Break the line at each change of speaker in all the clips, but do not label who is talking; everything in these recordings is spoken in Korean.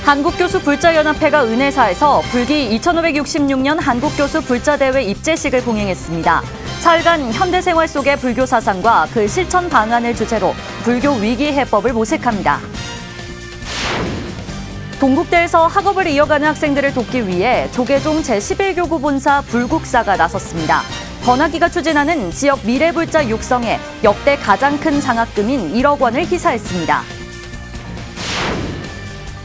한국교수불자연합회가 은혜사에서 불기 2566년 한국교수불자대회 입제식을 공행했습니다. 사흘간 현대생활 속의 불교 사상과 그 실천 방안을 주제로 불교 위기 해법을 모색합니다. 동국대에서 학업을 이어가는 학생들을 돕기 위해 조계종 제11교구 본사 불국사가 나섰습니다. 번화기가 추진하는 지역 미래불자 육성에 역대 가장 큰 장학금인 1억 원을 희사했습니다.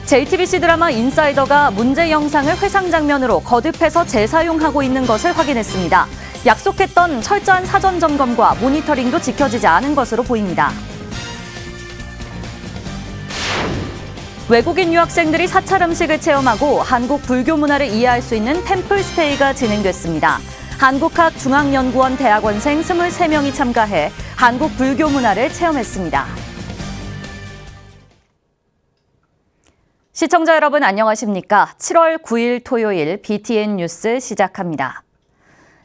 JTBC 드라마 인사이더가 문제 영상을 회상 장면으로 거듭해서 재사용하고 있는 것을 확인했습니다. 약속했던 철저한 사전 점검과 모니터링도 지켜지지 않은 것으로 보입니다. 외국인 유학생들이 사찰 음식을 체험하고 한국 불교 문화를 이해할 수 있는 템플스테이가 진행됐습니다. 한국학중앙연구원 대학원생 23명이 참가해 한국 불교 문화를 체험했습니다. 시청자 여러분 안녕하십니까? 7월 9일 토요일 BTN 뉴스 시작합니다.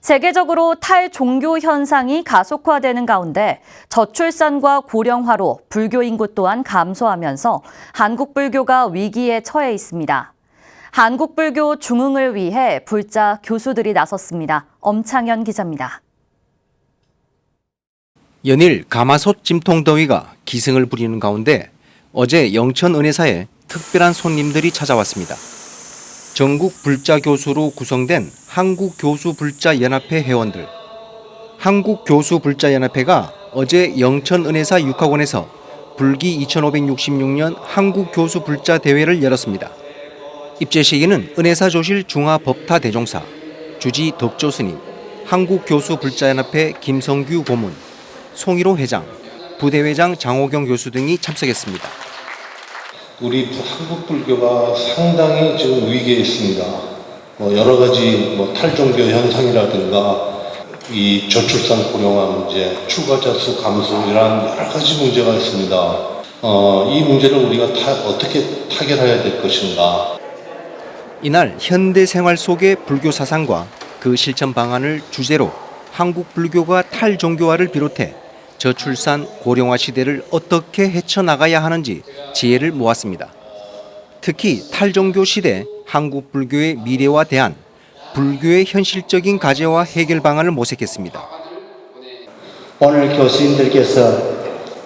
세계적으로 탈종교 현상이 가속화되는 가운데 저출산과 고령화로 불교 인구 또한 감소하면서 한국 불교가 위기에 처해 있습니다. 한국 불교 중흥을 위해 불자 교수들이 나섰습니다. 엄창현 기자입니다.
연일 가마솥 찜통더위가 기승을 부리는 가운데 어제 영천 은혜사에 특별한 손님들이 찾아왔습니다. 전국 불자 교수로 구성된 한국교수불자연합회 회원들. 한국교수불자연합회가 어제 영천 은혜사 육학원에서 불기 2566년 한국교수불자대회를 열었습니다. 입제식에는 은혜사 조실 중화법타 대종사, 주지 덕조 스님, 한국교수불자연합회 김성규 고문, 송일호 회장, 부대회장 장호경 교수 등이 참석했습니다.
우리 한국 불교가 상당히 지금 위기에 있습니다. 여러 가지 탈종교 현상이라든가 이 저출산 고령화 문제, 출가자 수 감소 이런 여러 가지 문제가 있습니다. 이 문제를 우리가 어떻게 타결해야 될 것인가.
이날 현대 생활 속의 불교 사상과 그 실천 방안을 주제로 한국 불교가 탈종교화를 비롯해 저출산 고령화 시대를 어떻게 헤쳐나가야 하는지 지혜를 모았습니다. 특히 탈종교 시대 한국 불교의 미래와 대안, 불교의 현실적인 과제와 해결 방안을 모색했습니다.
오늘 교수님들께서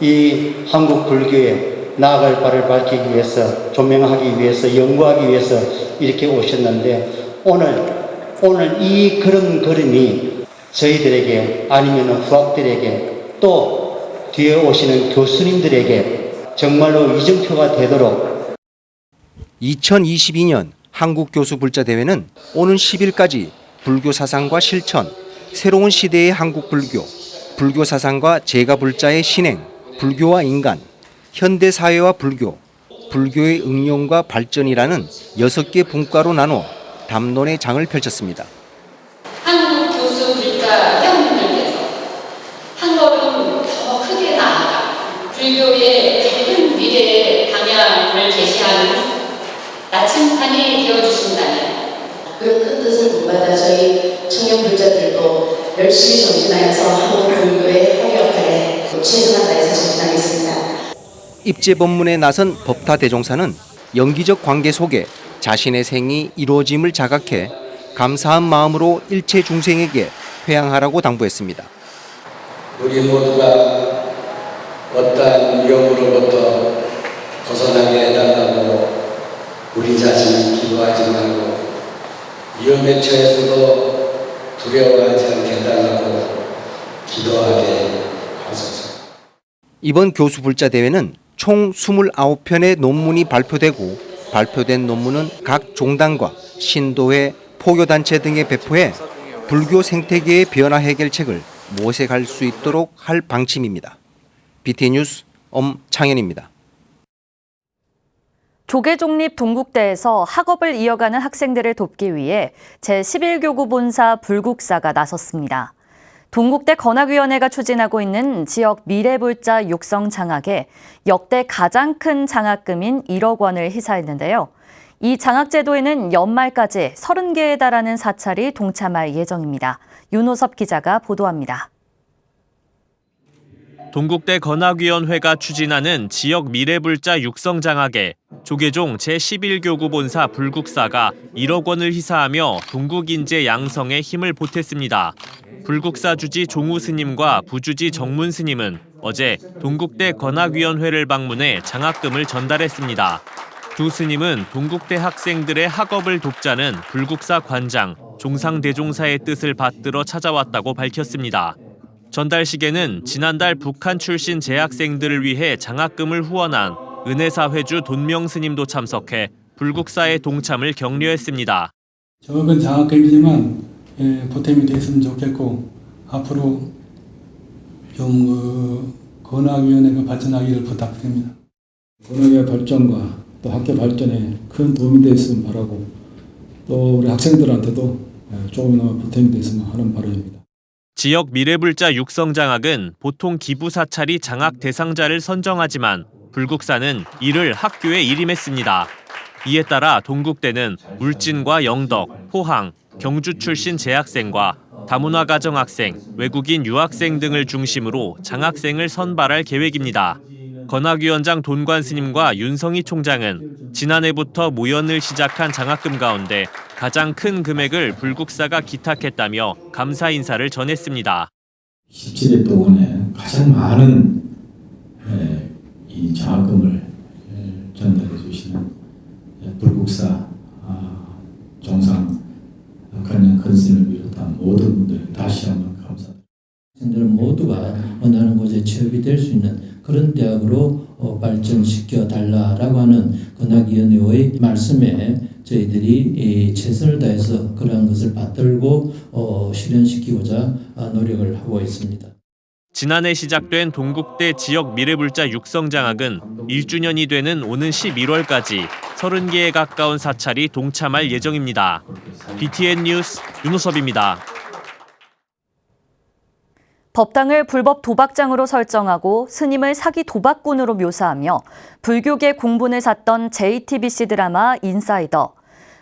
이 한국 불교에 나아갈 바를 밝히기 위해서, 조명하기 위해서, 연구하기 위해서 이렇게 오셨는데 오늘 이 그림이 저희들에게 아니면 후학들에게 또 뒤에 오시는 교수님들에게 정말로 이정표가 되도록
2022년 한국교수불자대회는 오는 10일까지 불교 사상과 실천, 새로운 시대의 한국 불교, 불교 사상과 제가불자의 신행, 불교와 인간, 현대사회와 불교, 불교의 응용과 발전이라는 6개 분과로 나눠 담론의 장을 펼쳤습니다.
한국교수불자 회원님들께서 한 걸음 더 크게 나아가 불교의 밝은 미래의 방향을 제시하는 나침반이 되어주신다면
그런 큰 뜻을 본받아 저희 청년 불자들도 열심히 정진하여서 한국 불교의 협력에 최선을 다해서 정진하겠습니다.
입제 법문에 나선 법타 대종사는 연기적 관계 속에 자신의 생이 이루어짐을 자각해 감사한 마음으로 일체 중생에게 회향하라고 당부했습니다.
우리 모두가 어떠한 위험으로부터 벗어나게 해달라고 우리 자신이 기도하지 말고 위험에 처해서도 두려워하지 않게 해달라고 기도하게 하소서.
이번 교수불자대회는 총 29편의 논문이 발표되고 발표된 논문은 각 종단과 신도회, 포교단체 등에 배포해 불교 생태계의 변화 해결책을 모색할 수 있도록 할 방침입니다. BTN 뉴스 엄창현입니다.
조계종립 동국대에서 학업을 이어가는 학생들을 돕기 위해 제11교구 본사 불국사가 나섰습니다. 동국대 건학위원회가 추진하고 있는 지역 미래불자 육성 장학에 역대 가장 큰 장학금인 1억 원을 희사했는데요. 이 장학제도에는 연말까지 30개에 달하는 사찰이 동참할 예정입니다. 윤호섭 기자가 보도합니다.
동국대 건학위원회가 추진하는 지역 미래불자 육성장학에 조계종 제11교구 본사 불국사가 1억 원을 희사하며 동국인재 양성에 힘을 보탰습니다. 불국사 주지 종우 스님과 부주지 정문 스님은 어제 동국대 건학위원회를 방문해 장학금을 전달했습니다. 두 스님은 동국대 학생들의 학업을 돕자는 불국사 관장, 종상대종사의 뜻을 받들어 찾아왔다고 밝혔습니다. 전달식에는 지난달 북한 출신 재학생들을 위해 장학금을 후원한 은혜사회주 돈명 스님도 참석해 불국사의 동참을 격려했습니다.
적은 장학금이지만 보탬이 됐으면 좋겠고 앞으로 좀 건학위원회가 발전하기를 부탁드립니다. 건학의 발전과 또 학교 발전에 큰 도움이 됐으면 바라고 또 우리 학생들한테도 조금이나마 보탬이 됐으면 하는 바람입니다.
지역 미래불자 육성장학은 보통 기부 사찰이 장학 대상자를 선정하지만 불국사는 이를 학교에 일임했습니다. 이에 따라 동국대는 울진과 영덕, 포항, 경주 출신 재학생과 다문화 가정 학생, 외국인 유학생 등을 중심으로 장학생을 선발할 계획입니다. 건학위원장 돈관 스님과 윤성희 총장은 지난해부터 모연을 시작한 장학금 가운데 가장 큰 금액을 불국사가 기탁했다며 감사 인사를 전했습니다.
17회 동안에 가장 많은 이 장학금을 전달해 주시는 불국사 종상 관련 컨스님을 비롯한 모든 분들 다시 한번 감사드립니다.
학생들 모두가 원하는 곳에 취업이 될 수 있는 그런 대학으로 발전시켜 달라라고 하는 건학위원회의 말씀에 저희들이 최선을 다해서 그러한 것을 받들고 실현시키고자 노력을 하고 있습니다.
지난해 시작된 동국대 지역 미래불자 육성장학은 1주년이 되는 오는 11월까지 30개에 가까운 사찰이 동참할 예정입니다. BTN 뉴스 윤호섭입니다.
법당을 불법 도박장으로 설정하고 스님을 사기 도박꾼으로 묘사하며 불교계 공분을 샀던 JTBC 드라마 인사이더.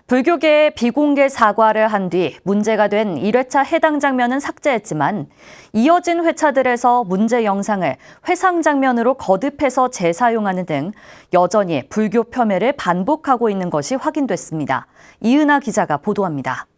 불교계에 비공개 사과를 한 뒤 문제가 된 1회차 해당 장면은 삭제했지만 이어진 회차들에서 문제 영상을 회상 장면으로 거듭해서 재사용하는 등 여전히 불교 폄훼를 반복하고 있는 것이 확인됐습니다. 이은하 기자가 보도합니다.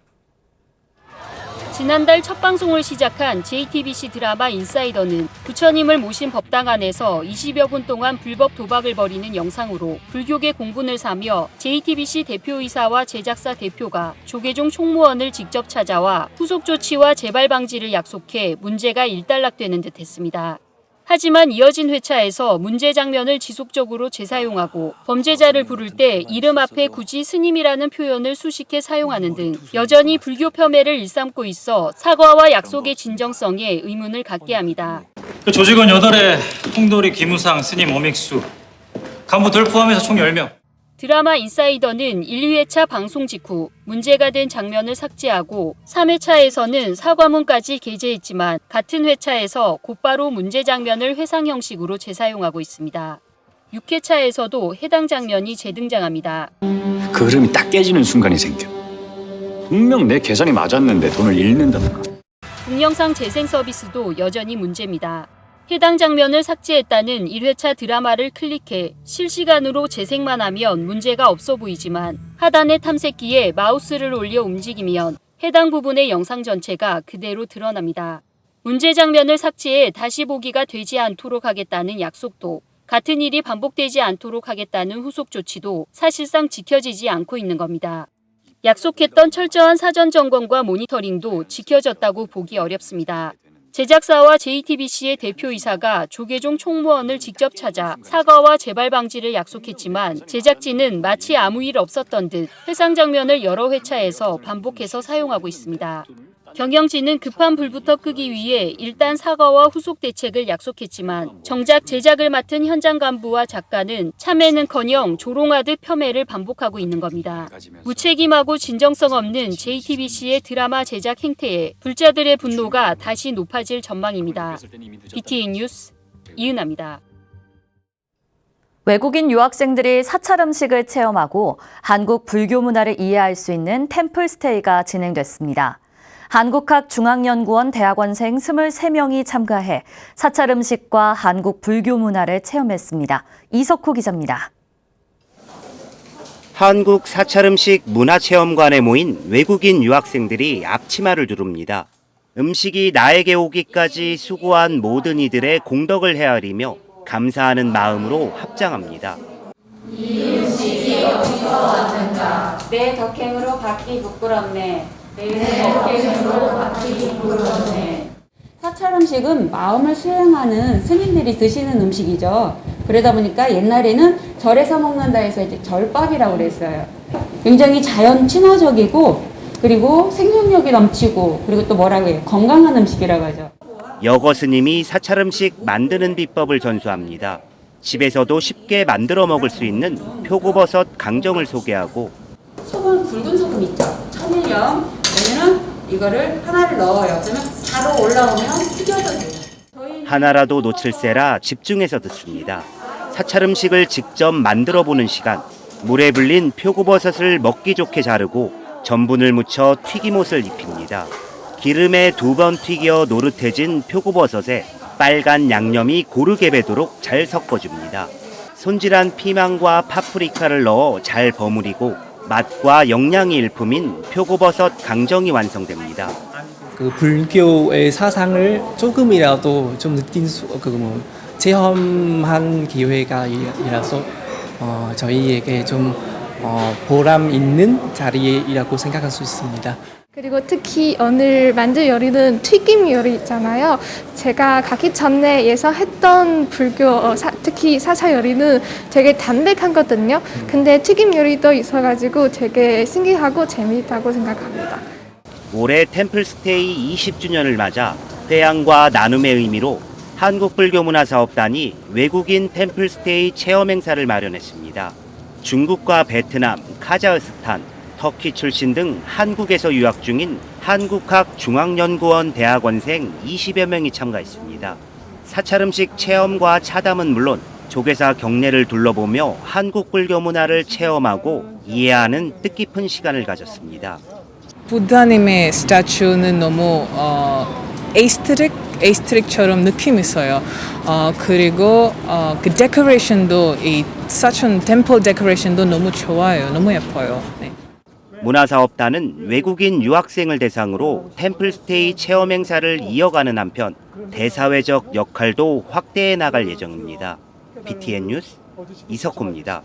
지난달 첫 방송을 시작한 JTBC 드라마 인사이더는 부처님을 모신 법당 안에서 20여 분 동안 불법 도박을 벌이는 영상으로 불교계 공분을 사며 JTBC 대표이사와 제작사 대표가 조계종 총무원을 직접 찾아와 후속 조치와 재발 방지를 약속해 문제가 일단락되는 듯 했습니다. 하지만 이어진 회차에서 문제 장면을 지속적으로 재사용하고 범죄자를 부를 때 이름 앞에 굳이 스님이라는 표현을 수식해 사용하는 등 여전히 불교 폄훼를 일삼고 있어 사과와 약속의 진정성에 의문을 갖게 합니다.
조직원 8에 홍돌이, 김우상, 스님, 오믹수, 간부들 포함해서 총 10명.
드라마 인사이더는 1, 2회차 방송 직후 문제가 된 장면을 삭제하고 3회차에서는 사과문까지 게재했지만 같은 회차에서 곧바로 문제 장면을 회상 형식으로 재사용하고 있습니다. 6회차에서도 해당 장면이 재등장합니다.
그 흐름이 딱 깨지는 순간이 생겨. 분명 내 계산이 맞았는데 돈을 잃는다던가.
동영상 재생 서비스도 여전히 문제입니다. 해당 장면을 삭제했다는 1회차 드라마를 클릭해 실시간으로 재생만 하면 문제가 없어 보이지만 하단의 탐색기에 마우스를 올려 움직이면 해당 부분의 영상 전체가 그대로 드러납니다. 문제 장면을 삭제해 다시 보기가 되지 않도록 하겠다는 약속도 같은 일이 반복되지 않도록 하겠다는 후속 조치도 사실상 지켜지지 않고 있는 겁니다. 약속했던 철저한 사전 점검과 모니터링도 지켜졌다고 보기 어렵습니다. 제작사와 JTBC의 대표이사가 조계종 총무원을 직접 찾아 사과와 재발 방지를 약속했지만 제작진은 마치 아무 일 없었던 듯 회상 장면을 여러 회차에서 반복해서 사용하고 있습니다. 경영진은 급한 불부터 끄기 위해 일단 사과와 후속 대책을 약속했지만 정작 제작을 맡은 현장 간부와 작가는 참회는커녕 조롱하듯 폄훼를 반복하고 있는 겁니다. 무책임하고 진정성 없는 JTBC의 드라마 제작 행태에 불자들의 분노가 다시 높아질 전망입니다. BTN 뉴스 이은하입니다.
외국인 유학생들이 사찰 음식을 체험하고 한국 불교 문화를 이해할 수 있는 템플스테이가 진행됐습니다. 한국학중앙연구원 대학원생 23명이 참가해 사찰 음식과 한국 불교 문화를 체험했습니다. 이석호 기자입니다.
한국 사찰음식 문화체험관에 모인 외국인 유학생들이 앞치마를 두릅니다. 음식이 나에게 오기까지 수고한 모든 이들의 공덕을 헤아리며 감사하는 마음으로 합장합니다.
이 음식이 어디서 왔는가? 내 덕행으로 받기 부끄럽네. 내 덕행으로 받기 부끄럽네.
사찰 음식은 마음을 수행하는 스님들이 드시는 음식이죠. 그러다 보니까 옛날에는 절에서 먹는다 해서 이제 절밥이라고 그랬어요. 굉장히 자연 친화적이고 그리고 생명력이 넘치고 그리고 또 뭐라고 해요? 건강한 음식이라고 하죠.
여거 스님이 사찰음식 만드는 비법을 전수합니다. 집에서도 쉽게 만들어 먹을 수 있는 표고버섯 강정을 소개하고
소금, 굵은 소금 있죠. 천일염. 그러면은 이거를 하나를 넣어요. 그러면 바로 올라오면 튀겨도 돼요.
하나라도 놓칠세라 집중해서 듣습니다. 사찰음식을 직접 만들어 보는 시간. 물에 불린 표고버섯을 먹기 좋게 자르고 전분을 묻혀 튀김옷을 입힙니다. 기름에 2번 튀겨 노릇해진 표고버섯에 빨간 양념이 고르게 배도록 잘 섞어줍니다. 손질한 피망과 파프리카를 넣어 잘 버무리고 맛과 영양이 일품인 표고버섯 강정이 완성됩니다.
그 불교의 사상을 조금이라도 좀 느낀 체험한 기회가이라서 저희에게 좀 보람 있는 자리라고 생각할 수 있습니다.
그리고 특히 오늘 만들 요리는 튀김 요리 있잖아요. 제가 가기 전에 예상했던 불교, 특히 사찰 요리는 되게 담백하거든요. 근데 튀김 요리도 있어가지고 되게 신기하고 재미있다고 생각합니다.
올해 템플스테이 20주년을 맞아 회양과 나눔의 의미로 한국불교문화사업단이 외국인 템플스테이 체험 행사를 마련했습니다. 중국과 베트남, 카자흐스탄, 터키 출신 등 한국에서 유학 중인 한국학중앙연구원 대학원생 20여 명이 참가했습니다. 사찰음식 체험과 차담은 물론 조계사 경례를 둘러보며 한국 불교 문화를 체험하고 이해하는 뜻깊은 시간을 가졌습니다.
부다님의 스태츄는 너무 에이스트릭처럼 느낌 있어요. 그리고 그 데코레이션도 이 사천 템플 데코레이션도 너무 좋아요. 너무 예뻐요. 네.
문화사업단은 외국인 유학생을 대상으로 템플스테이 체험 행사를 이어가는 한편 대사회적 역할도 확대해 나갈 예정입니다. BTN 뉴스 이석호입니다.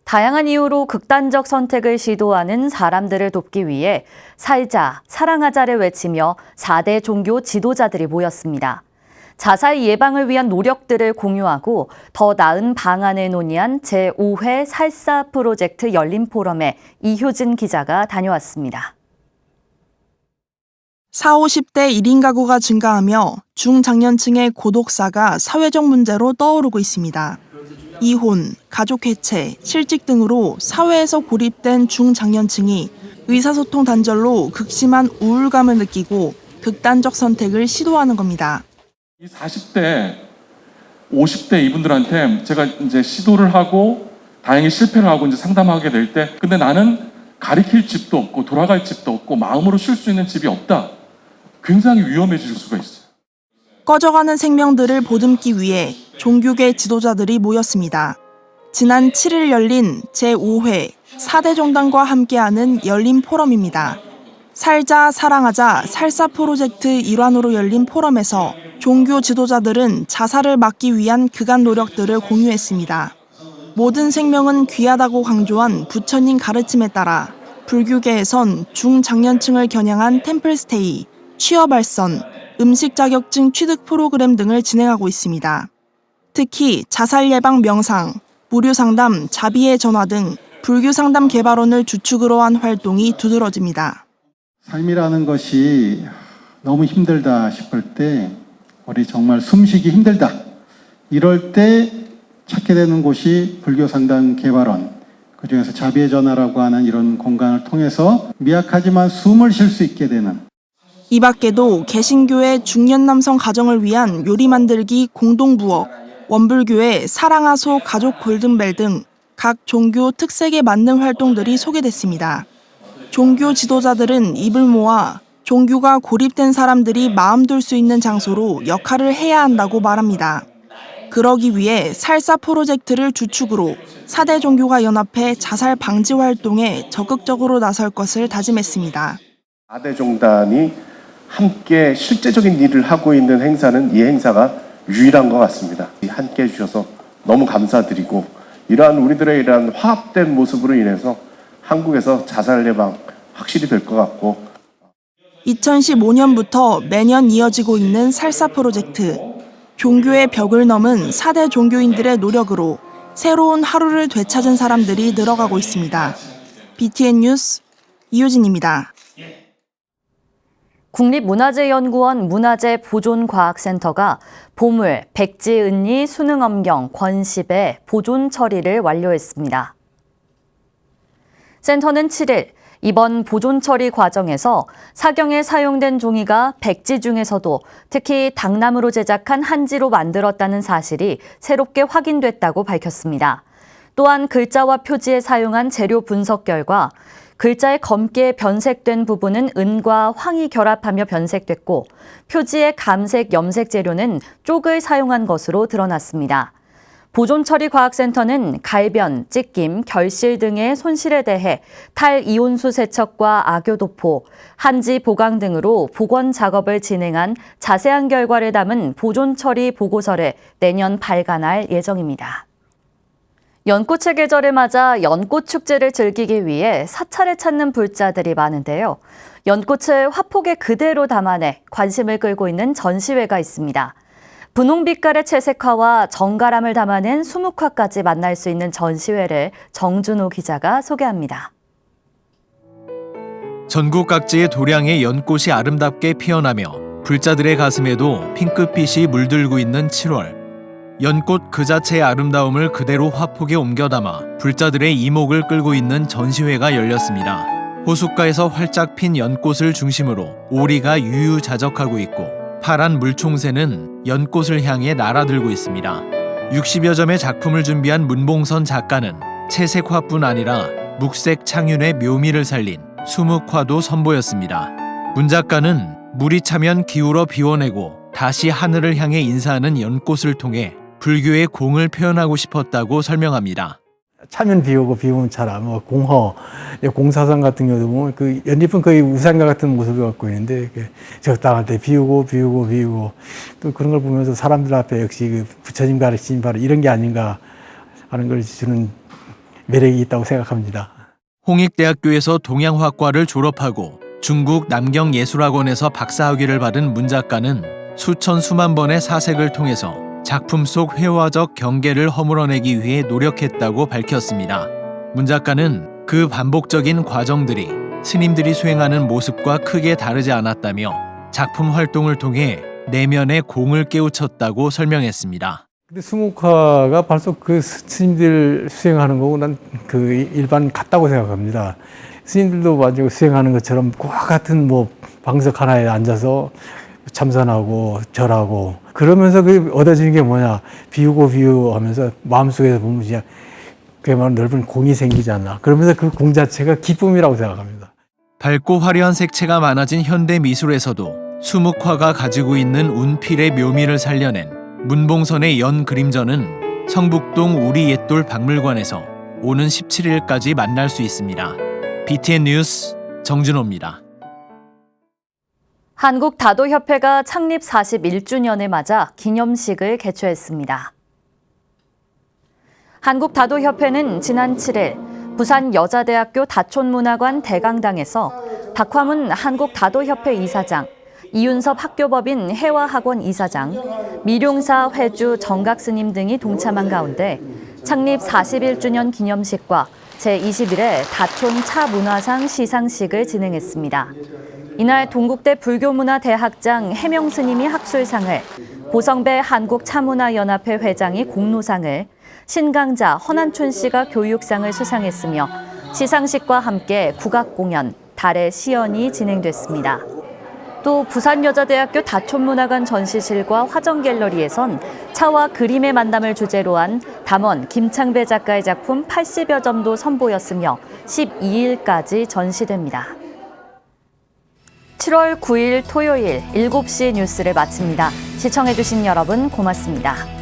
다양한 이유로 극단적 선택을 시도하는 사람들을 돕기 위해 살자, 사랑하자를 외치며 4대 종교 지도자들이 모였습니다. 자살 예방을 위한 노력들을 공유하고 더 나은 방안을 논의한 제5회 살사 프로젝트 열린 포럼에 이효진 기자가 다녀왔습니다.
40, 50대 1인 가구가 증가하며 중장년층의 고독사가 사회적 문제로 떠오르고 있습니다. 이혼, 가족 해체, 실직 등으로 사회에서 고립된 중장년층이 의사소통 단절로 극심한 우울감을 느끼고 극단적 선택을 시도하는 겁니다.
이 40대, 50대 이분들한테 제가 이제 시도를 하고 다행히 실패를 하고 이제 상담하게 될 때 근데 나는 가리킬 집도 없고 돌아갈 집도 없고 마음으로 쉴 수 있는 집이 없다. 굉장히 위험해질 수가 있어요.
꺼져가는 생명들을 보듬기 위해 종교계 지도자들이 모였습니다. 지난 7일 열린 제5회 4대 정당과 함께하는 열린 포럼입니다. 살자, 사랑하자, 살사 프로젝트 일환으로 열린 포럼에서 종교 지도자들은 자살을 막기 위한 그간 노력들을 공유했습니다. 모든 생명은 귀하다고 강조한 부처님 가르침에 따라 불교계에선 중장년층을 겨냥한 템플스테이, 취업알선, 음식 자격증 취득 프로그램 등을 진행하고 있습니다. 특히 자살 예방 명상, 무료 상담, 자비의 전화 등 불교 상담 개발원을 주축으로 한 활동이 두드러집니다.
삶이라는 것이 너무 힘들다 싶을 때 우리 정말 숨쉬기 힘들다. 이럴 때 찾게 되는 곳이 불교 상담 개발원, 그중에서 자비의 전화라고 하는 이런 공간을 통해서 미약하지만 숨을 쉴 수 있게 되는
이 밖에도 개신교의 중년 남성 가정을 위한 요리 만들기 공동부업, 원불교의 사랑하소 가족 골든벨 등 각 종교 특색에 맞는 활동들이 소개됐습니다. 종교 지도자들은 입을 모아 종교가 고립된 사람들이 마음 둘 수 있는 장소로 역할을 해야 한다고 말합니다. 그러기 위해 살사 프로젝트를 주축으로 4대 종교가 연합해 자살 방지 활동에 적극적으로 나설 것을 다짐했습니다.
4대 종단이 함께 실제적인 일을 하고 있는 행사는 이 행사가 유일한 것 같습니다. 함께 해주셔서 너무 감사드리고 이러한 우리들의 이러한 화합된 모습으로 인해서 한국에서 자살 예방 확실히 될 것 같고
2015년부터 매년 이어지고 있는 살사 프로젝트. 종교의 벽을 넘은 4대 종교인들의 노력으로 새로운 하루를 되찾은 사람들이 늘어가고 있습니다. BTN 뉴스 이효진입니다.
국립문화재연구원 문화재보존과학센터가 보물, 백지, 은리, 수능엄경, 권십의 보존 처리를 완료했습니다. 센터는 7일 이번 보존 처리 과정에서 사경에 사용된 종이가 백지 중에서도 특히 당나무로 제작한 한지로 만들었다는 사실이 새롭게 확인됐다고 밝혔습니다. 또한 글자와 표지에 사용한 재료 분석 결과 글자의 검게 변색된 부분은 은과 황이 결합하며 변색됐고 표지의 감색, 염색 재료는 쪽을 사용한 것으로 드러났습니다. 보존처리과학센터는 갈변, 찢김, 결실 등의 손실에 대해 탈이온수 세척과 악교도포, 한지 보강 등으로 복원 작업을 진행한 자세한 결과를 담은 보존처리 보고서를 내년 발간할 예정입니다. 연꽃의 계절을 맞아 연꽃 축제를 즐기기 위해 사찰을 찾는 불자들이 많은데요. 연꽃을 화폭에 그대로 담아내 관심을 끌고 있는 전시회가 있습니다. 분홍빛깔의 채색화와 정갈함을 담아낸 수묵화까지 만날 수 있는 전시회를 정준호 기자가 소개합니다.
전국 각지의 도량의 연꽃이 아름답게 피어나며 불자들의 가슴에도 핑크빛이 물들고 있는 7월. 연꽃 그 자체의 아름다움을 그대로 화폭에 옮겨 담아 불자들의 이목을 끌고 있는 전시회가 열렸습니다. 호숫가에서 활짝 핀 연꽃을 중심으로 오리가 유유자적하고 있고 파란 물총새는 연꽃을 향해 날아들고 있습니다. 60여 점의 작품을 준비한 문봉선 작가는 채색화뿐 아니라 묵색 창윤의 묘미를 살린 수묵화도 선보였습니다. 문 작가는 물이 차면 기울어 비워내고 다시 하늘을 향해 인사하는 연꽃을 통해 불교의 공을 표현하고 싶었다고 설명합니다.
차면 비오고 비오면 차라, 공허, 공사상 같은 경우도 보면 그 연잎은 거의 우산과 같은 모습을 갖고 있는데 적당할 때 비우고 또 그런 걸 보면서 사람들 앞에 역시 그 부처님 가르치신 바로 이런 게 아닌가 하는 걸 주는 매력이 있다고 생각합니다.
홍익대학교에서 동양화과를 졸업하고 중국 남경예술학원에서 박사학위를 받은 문 작가는 수천 수만 번의 사색을 통해서 작품 속 회화적 경계를 허물어내기 위해 노력했다고 밝혔습니다. 문 작가는 그 반복적인 과정들이 스님들이 수행하는 모습과 크게 다르지 않았다며 작품 활동을 통해 내면의 공을 깨우쳤다고 설명했습니다.
근데 수묵화가 벌써 그 스님들 수행하는 거고 난 그 일반 같다고 생각합니다. 스님들도 마치 수행하는 것처럼 과 같은 방석 하나에 앉아서 참선하고 절하고 그러면서 그 얻어지는 게 뭐냐, 비우고 하면서 마음속에서 보면 그냥 그야말로 넓은 공이 생기지 않나. 그러면서 그 공 자체가 기쁨이라고 생각합니다.
밝고 화려한 색채가 많아진 현대 미술에서도 수묵화가 가지고 있는 운필의 묘미를 살려낸 문봉선의 연 그림전은 성북동 우리 옛돌 박물관에서 오는 17일까지 만날 수 있습니다. BTN 뉴스 정준호입니다.
한국다도협회가 창립 41주년을 맞아 기념식을 개최했습니다. 한국다도협회는 지난 7일 부산 여자대학교 다촌문화관 대강당에서 박화문 한국다도협회 이사장, 이윤섭 학교법인 해화학원 이사장, 미룡사 회주 정각스님 등이 동참한 가운데 창립 41주년 기념식과 제21회 다촌 차문화상 시상식을 진행했습니다. 이날 동국대 불교문화대학장 해명스님이 학술상을, 고성배 한국차문화연합회 회장이 공로상을, 신강자 허난춘 씨가 교육상을 수상했으며 시상식과 함께 국악공연, 달의 시연이 진행됐습니다. 또 부산여자대학교 다촌문화관 전시실과 화정갤러리에선 차와 그림의 만남을 주제로 한 담원 김창배 작가의 작품 80여 점도 선보였으며 12일까지 전시됩니다. 7월 9일 토요일 7시 뉴스를 마칩니다. 시청해주신 여러분 고맙습니다.